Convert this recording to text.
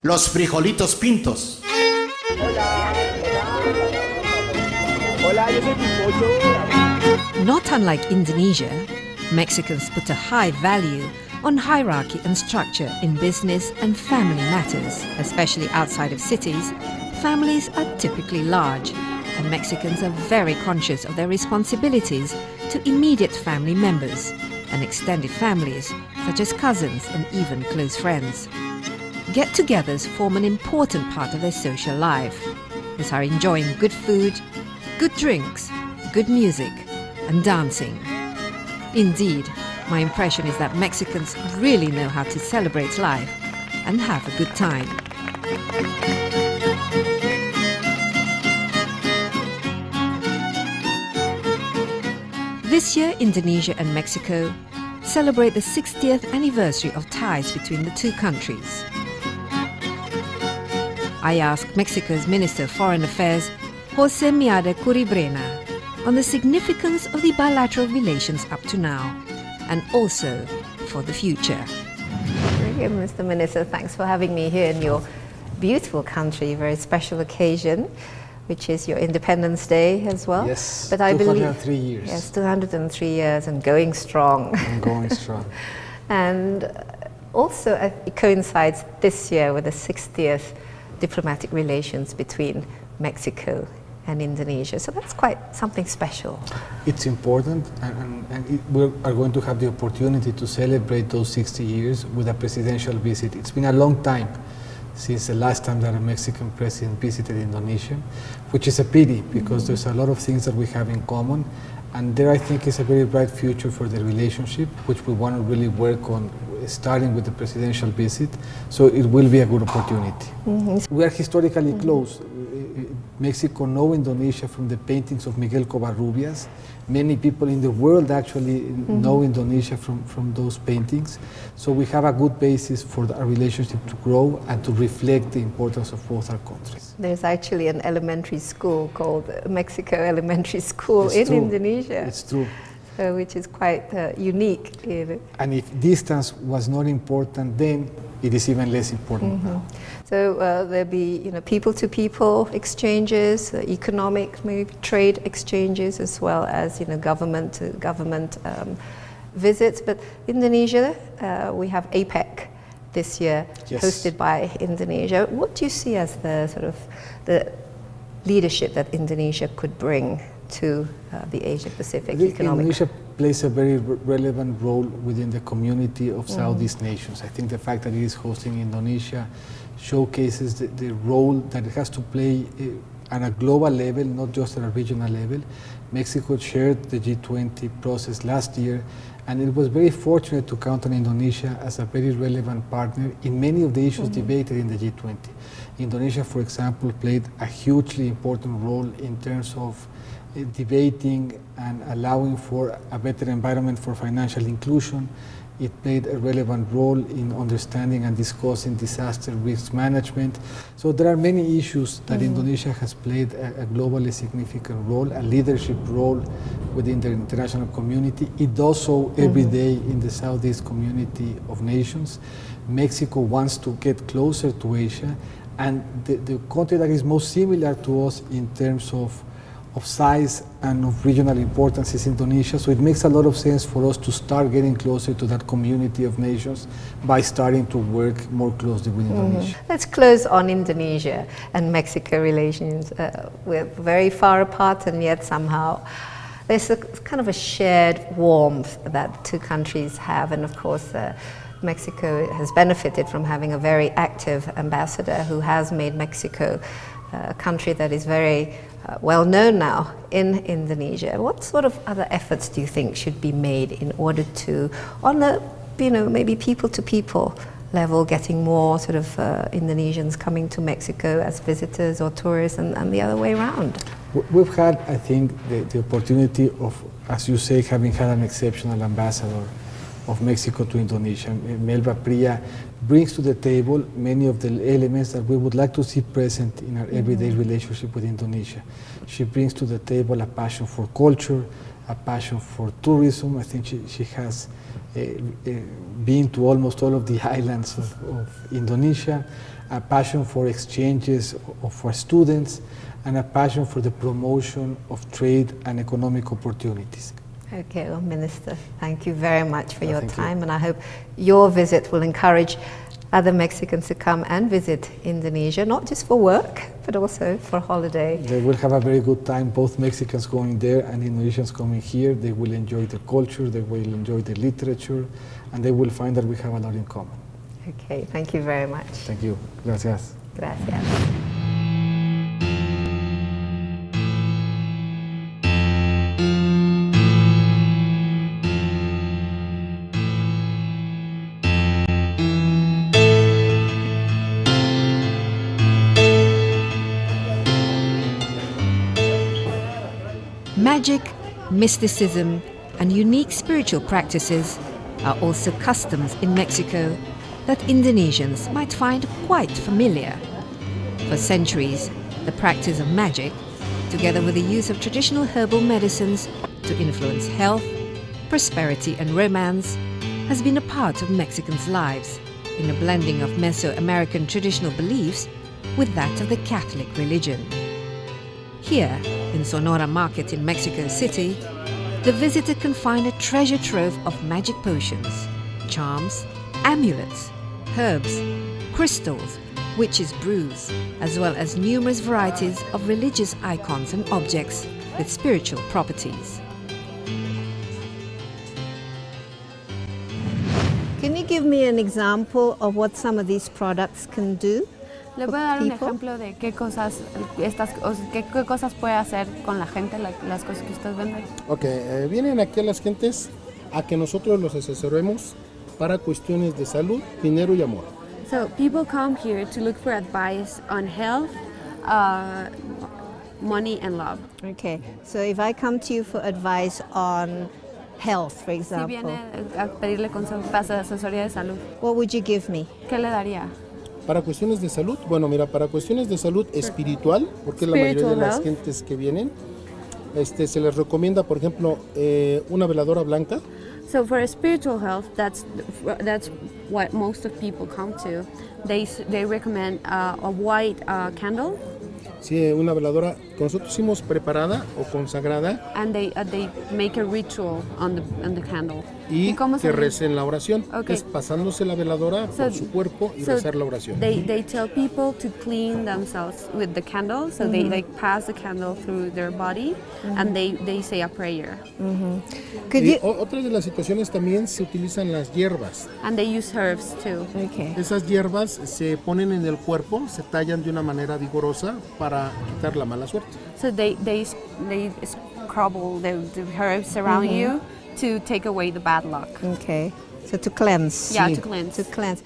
Los frijolitos pintos. Hola, yo soy Pipocho. Not unlike Indonesia, Mexicans put a high value on hierarchy and structure in business and family matters. Especially outside of cities, families are typically large, and Mexicans are very conscious of their responsibilities to immediate family members and extended families, such as cousins and even close friends. Get-togethers form an important part of their social life. These are enjoying good food, good drinks, good music, and dancing. Indeed, my impression is that Mexicans really know how to celebrate life and have a good time. This year, Indonesia and Mexico celebrate the 60th anniversary of ties between the two countries. I asked Mexico's Minister of Foreign Affairs, José Miade Curibrena, on the significance of the bilateral relations up to now, and also for the future. Very good, Mr. Minister. Thanks for having me here in your beautiful country, a very special occasion, which is your Independence Day as well. Yes, but I 203 years. Yes, 203 years and going strong. And going strong. And also it coincides this year with the 60th diplomatic relations between Mexico and Indonesia. So that's quite something special. It's important, and we are going to have the opportunity to celebrate those 60 years with a presidential visit. It's been a long time since the last time that a Mexican president visited Indonesia, which is a pity because there's a lot of things that we have in common, and there I think is a very bright future for the relationship, which we want to really work on, starting with the presidential visit, so it will be a good opportunity. We are historically close. Mexico knows Indonesia from the paintings of Miguel Covarrubias. Many people in the world actually know Indonesia from those paintings. So we have a good basis for our relationship to grow and to reflect the importance of both our countries. There's actually an elementary school called Mexico Elementary School in Indonesia. It's true. Which is quite unique. And if distance was not important then, it is even less important now. So there'll be, people-to-people exchanges, economic, maybe trade exchanges, as well as, government-to-government visits. But Indonesia, we have APEC this year, yes, hosted by Indonesia. What do you see as the sort of the leadership that Indonesia could bring to the Asia-Pacific economic? Indonesia plays a very relevant role within the community of Southeast nations. I think the fact that it is hosting Indonesia showcases the role that it has to play at a global level, not just at a regional level. Mexico chaired the G20 process last year, and it was very fortunate to count on Indonesia as a very relevant partner in many of the issues debated in the G20. Indonesia, for example, played a hugely important role in terms of debating and allowing for a better environment for financial inclusion. It played a relevant role in understanding and discussing disaster risk management. So there are many issues that Indonesia has played a globally significant role, a leadership role within the international community. It does so every day in the Southeast community of nations. Mexico wants to get closer to Asia, and the country that is most similar to us in terms of size and of regional importance is Indonesia, so it makes a lot of sense for us to start getting closer to that community of nations by starting to work more closely with Indonesia. Let's close on Indonesia and Mexico relations. We're very far apart, and yet somehow there's a kind of a shared warmth that two countries have, and of course Mexico has benefited from having a very active ambassador who has made Mexico a country that is very well known now in Indonesia. What sort of other efforts do you think should be made in order to, on a maybe people-to-people level, getting more sort of Indonesians coming to Mexico as visitors or tourists, and the other way around? We've had, I think, the opportunity of, as you say, having had an exceptional ambassador of Mexico to Indonesia. Melba Priya brings to the table many of the elements that we would like to see present in our everyday relationship with Indonesia. She brings to the table a passion for culture, a passion for tourism. I think she has been to almost all of the islands of Indonesia, a passion for exchanges for students, and a passion for the promotion of trade and economic opportunities. Okay, well, Minister, thank you very much for your Thank time, and I hope your visit will encourage other Mexicans to come and visit Indonesia, not just for work, but also for holiday. They will have a very good time, both Mexicans going there and Indonesians coming here. They will enjoy the culture, they will enjoy the literature, and they will find that we have a lot in common. Okay, thank you very much. Thank you. Gracias. Gracias. Magic, mysticism, and unique spiritual practices are also customs in Mexico that Indonesians might find quite familiar. For centuries, the practice of magic, together with the use of traditional herbal medicines to influence health, prosperity, and romance, has been a part of Mexicans' lives in a blending of Mesoamerican traditional beliefs with that of the Catholic religion. Here, in Sonora Market in Mexico City, the visitor can find a treasure trove of magic potions, charms, amulets, herbs, crystals, witches' brews, as well as numerous varieties of religious icons and objects with spiritual properties. Can you give me an example of what some of these products can do? ¿Le puedo dar un Tipo? ejemplo de qué cosas, qué cosas puede hacer con la gente, las cosas que usted vende? Ok, vienen aquí a las gentes a que nosotros los asesoremos para cuestiones de salud, dinero y amor. So people come here to look for advice on health, money and love. Okay, so if I come to you for advice on health, for Si example, viene a pedirle consejo para asesoría de salud, what would you give me? ¿qué le daría? Para cuestiones de salud, bueno, mira, para cuestiones de salud espiritual, porque es la mayoría de las gentes que vienen, se les recomienda, por ejemplo, una veladora blanca. So for spiritual health, that's what most of people come to. They recommend a white candle. Sí, una veladora que nosotros hicimos preparada o consagrada And they make a ritual on the candle. y cómo se que llama? recen la oración, Ok. que es pasándose la veladora por su cuerpo y rezar la oración. They tell people to clean themselves with the candle, so they like pass the candle through their body, and they say a prayer. Could Y you? otras de las situaciones también se utilizan las hierbas. And they use herbs too. Okay. Esas hierbas se ponen en el cuerpo, se tallan de una manera vigorosa para quitar la mala suerte. So they scrabble the herbs around you to take away the bad luck. Okay. So to cleanse. Yeah, Sí. to cleanse. To cleanse.